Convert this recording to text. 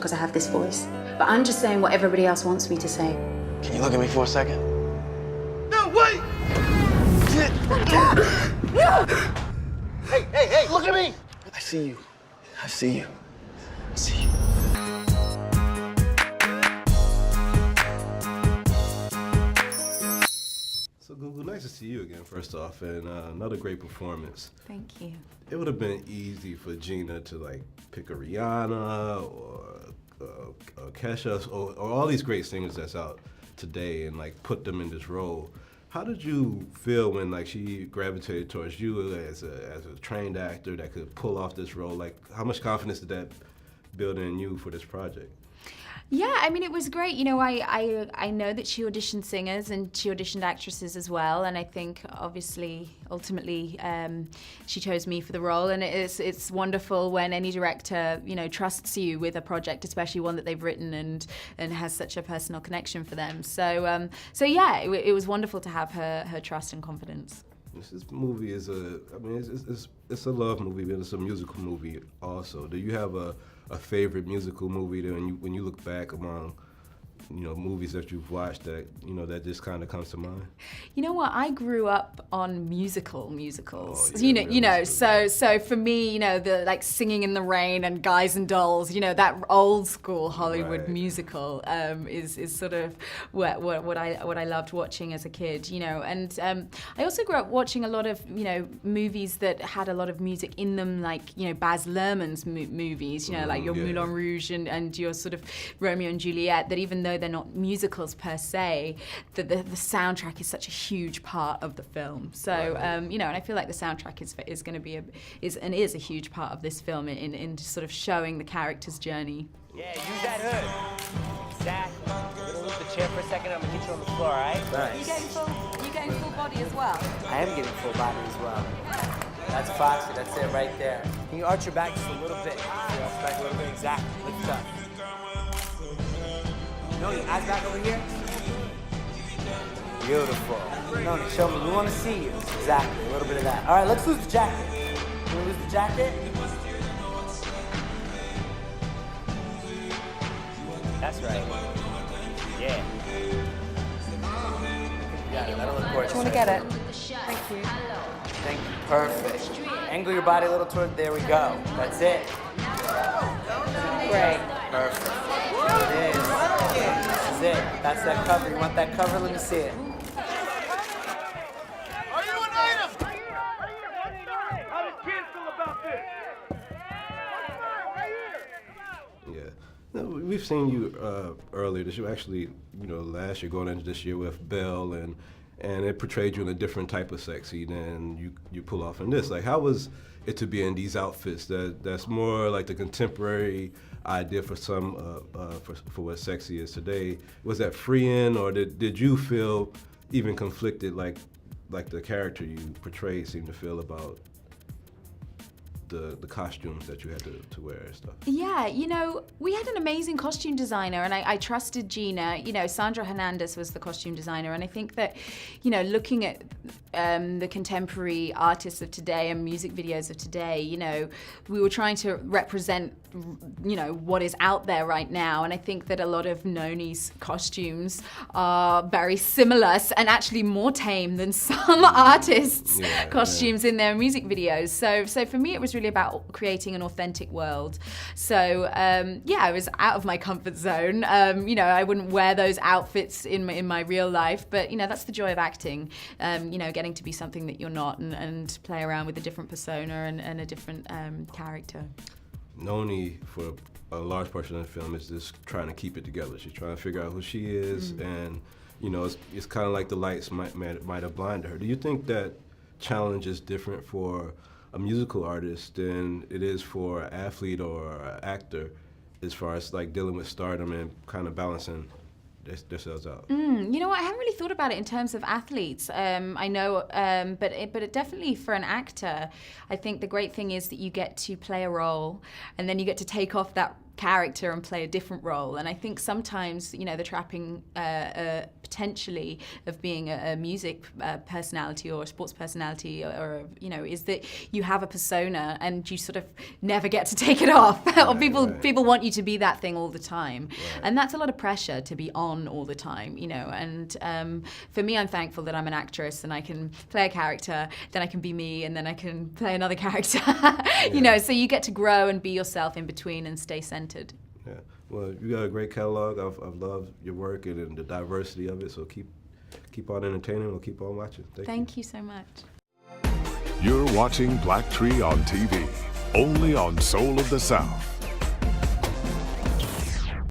because I have this voice. But I'm just saying what everybody else wants me to say. Can you look at me for a second? No, wait! Hey, look at me! I see you. I see you. I see you. So Gugu, nice to see you again, first off, and another great performance. Thank you. It would have been easy for Gina to like pick a Rihanna or Kesha or all these great singers that's out today and like put them in this role. How did you feel when like she gravitated towards you as a trained actor that could pull off this role? Like, how much confidence did that build in you for this project? Yeah, I mean, it was great. You know, I know that she auditioned singers and she auditioned actresses as well, and I think obviously, ultimately, she chose me for the role, and it's wonderful when any director, you know, trusts you with a project, especially one that they've written and has such a personal connection for them. So yeah, it was wonderful to have her trust and confidence. This movie is it's a love movie, but it's a musical movie also. Do you have a favorite musical movie that when you look back among, you know, movies that you've watched that, you know, that just kind of comes to mind? You know what? I grew up on musicals. Oh, yeah, So for me, you know, the like Singing in the Rain and Guys and Dolls, you know, that old school Hollywood Right. musical is sort of what I loved watching as a kid, you know. And I also grew up watching a lot of, you know, movies that had a lot of music in them, like, you know, Baz Luhrmann's movies, you know, like your yeah. Moulin Rouge and your sort of Romeo and Juliet, that even though they're not musicals per se, the soundtrack is such a huge part of the film. So you know, and I feel like the soundtrack is going to be is a huge part of this film in sort of showing the character's journey. Yeah, use that hood. Exactly. We're gonna move the chair for a second. I'm gonna get you on the floor, all right? Are you getting full body as well? I am getting full body as well. That's Foxy. That's it right there. Can you arch your back just a little bit? Yeah, arch back a little bit. Exactly. Lift up. Noni, eyes back over here. Beautiful. Noni, show me. We want to see you. Exactly. A little bit of that. All right, let's lose the jacket. Can we lose the jacket? That's right. Yeah. You got it. That'll look gorgeous. Do you want to get it? Thank you. Thank you. Perfect. Angle your body a little toward. There we go. That's it. Great. Perfect. There it is. This is it. That's that cover. You want that cover? Let me see it. Are you an item? How does Ken feel about this? Yeah. No, we've seen you earlier this year, actually, you know, last year going into this year with Belle, and it portrayed you in a different type of sexy than you pull off in this. Like, how was it to be in these outfits that's more like the contemporary idea for some for what sexy is today? Was that freeing, or did you feel even conflicted like the character you portrayed seemed to feel about the costumes that you had to wear and stuff? Yeah, you know, we had an amazing costume designer, and I trusted Gina. You know, Sandra Hernandez was the costume designer, and I think that, you know, looking at the contemporary artists of today and music videos of today, you know, we were trying to represent, you know, what is out there right now, and I think that a lot of Noni's costumes are very similar and actually more tame than some artists' costumes in their music videos. So for me, it was really about creating an authentic world. So yeah, I was out of my comfort zone. You know, I wouldn't wear those outfits in my real life, but you know, that's the joy of acting. You know, getting to be something that you're not and play around with a different persona and a different character. Noni, for a large portion of the film, is just trying to keep it together. She's trying to figure out who she is, and you know, it's kind of like the lights might have blinded her. Do you think that challenge is different for a musical artist than it is for an athlete or an actor, as far as like dealing with stardom and kind of balancing themselves out? You know what? I haven't really thought about it in terms of athletes. I know, but it definitely for an actor, I think the great thing is that you get to play a role, and then you get to take off that character and play a different role. And I think sometimes, you know, the trapping potentially of being a music personality or a sports personality, or you know, is that you have a persona and you sort of never get to take it off. Or people want you to be that thing all the time, and that's a lot of pressure to be on all the time, you know. And for me, I'm thankful that I'm an actress and I can play a character, then I can be me, and then I can play another character. You know, so you get to grow and be yourself in between and stay centered. Yeah. Well, you got a great catalog. I've loved your work and the diversity of it. So keep on entertaining. We'll keep on watching. Thank you so much. You're watching Black Tree on TV, only on Soul of the South.